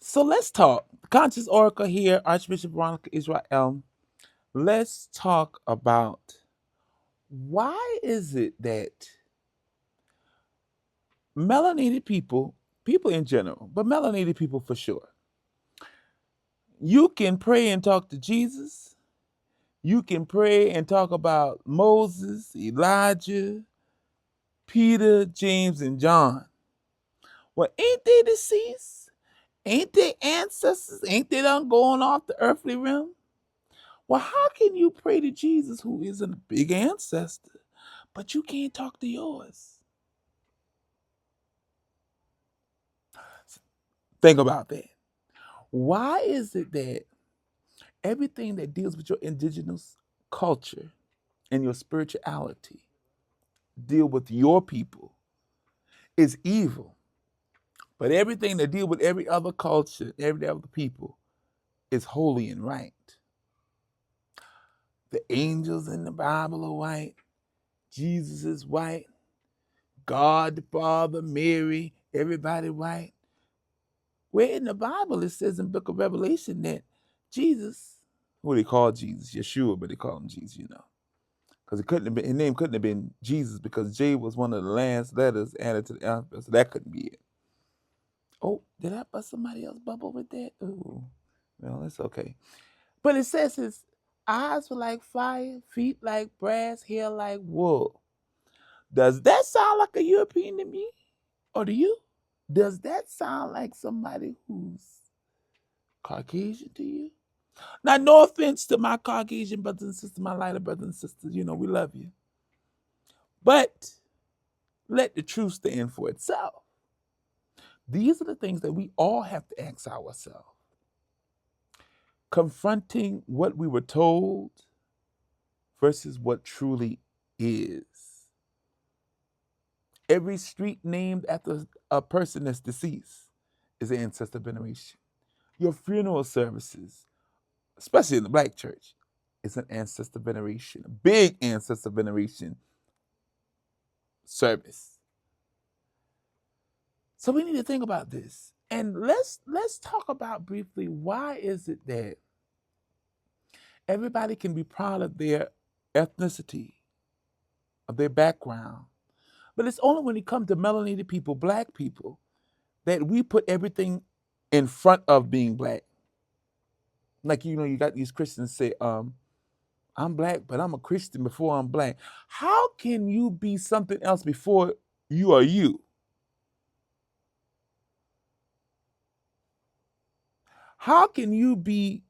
So let's talk. Conscious Oracle here, Archbishop Veronica Israel. Let's talk about why is it that melanated people in general, but melanated people for sure, you can pray and talk to Jesus. You can pray and talk about Moses, Elijah, Peter, James, and John. Well, ain't they deceased? Ain't they ancestors? Ain't they done going off the earthly realm? Well, how can you pray to Jesus, who is a big ancestor, but you can't talk to yours? Think about that. Why is it that everything that deals with your indigenous culture and your spirituality deal with your people is evil, but everything that deal with every other culture, every other people is holy and right? The angels in the Bible are white. Jesus is white. God the Father, Mary, everybody white. Where in the Bible it says in the book of Revelation that Jesus, who they call Jesus, Yeshua, but they call him Jesus, because his name couldn't have been Jesus because J was one of the last letters added to the alphabet, so that couldn't be it. Oh, did I bust somebody else's bubble with that? Oh, well, it's okay. But it says his eyes were like fire, feet like brass, hair like wool. Does that sound like a European to me? Or to you? Does that sound like somebody who's Caucasian to you? Now, no offense to my Caucasian brothers and sisters, my lighter brothers and sisters, we love you. But let the truth stand for itself. These are the things that we all have to ask ourselves. Confronting what we were told versus what truly is. Every street named after a person that's deceased is an ancestor veneration. Your funeral services, especially in the Black church, is an ancestor veneration, a big ancestor veneration service. So we need to think about this. And let's talk about briefly, why is it that everybody can be proud of their ethnicity, of their background, but it's only when it comes to melanated people, Black people, that we put everything in front of being Black. Like, you got these Christians say, I'm Black, but I'm a Christian before I'm Black. How can you be something else before you are you? How can you be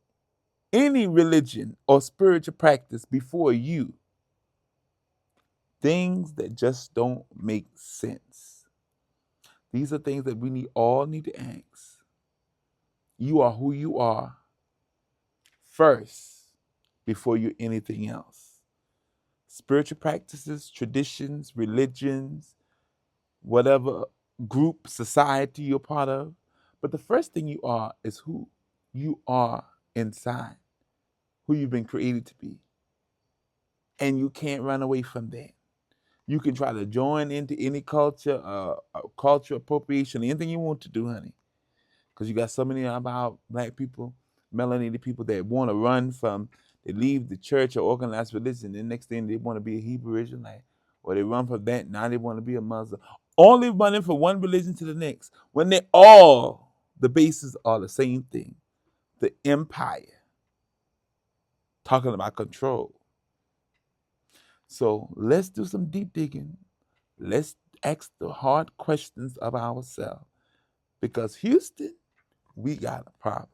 any religion or spiritual practice before you? Things that just don't make sense. These are things that we all need to ask. You are who you are first before you're anything else. Spiritual practices, traditions, religions, whatever group, society you're part of. But the first thing you are is who you are inside, who you've been created to be. And you can't run away from that. You can try to join into any culture, culture appropriation, anything you want to do, honey. Because you got so many about Black people, melanated people that want to run from, they leave the church or organized religion, and the next thing they want to be a Hebrew Israelite, or they run from that, now they want to be a Muslim. Only running from one religion to the next, when the bases are the same thing, the empire, talking about control. So let's do some deep digging. Let's ask the hard questions of ourselves. Because Houston, we got a problem.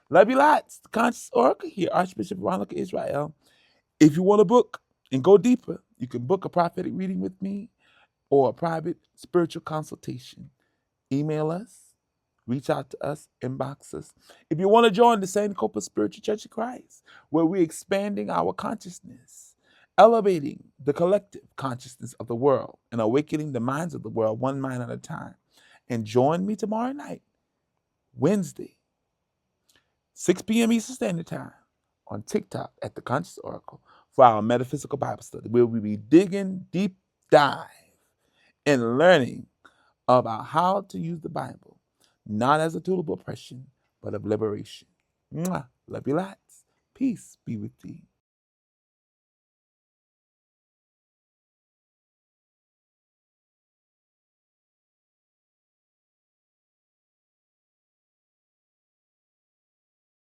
Love you lots. The Conscious Oracle here, Archbishop Veronica Israel. If you want to book and go deeper, you can book a prophetic reading with me or a private spiritual consultation. Email us, reach out to us, inbox us. If you want to join the Sankofa Spiritual Church of Christ, where we're expanding our consciousness, elevating the collective consciousness of the world, and awakening the minds of the world one mind at a time. And join me tomorrow night, Wednesday, 6 p.m. Eastern Standard Time, on TikTok at The Conscious Oracle for our Metaphysical Bible Study, where we'll be digging deep dive and learning about how to use the Bible, not as a tool of oppression, but of liberation. Mwah. Love you lots. Peace be with thee.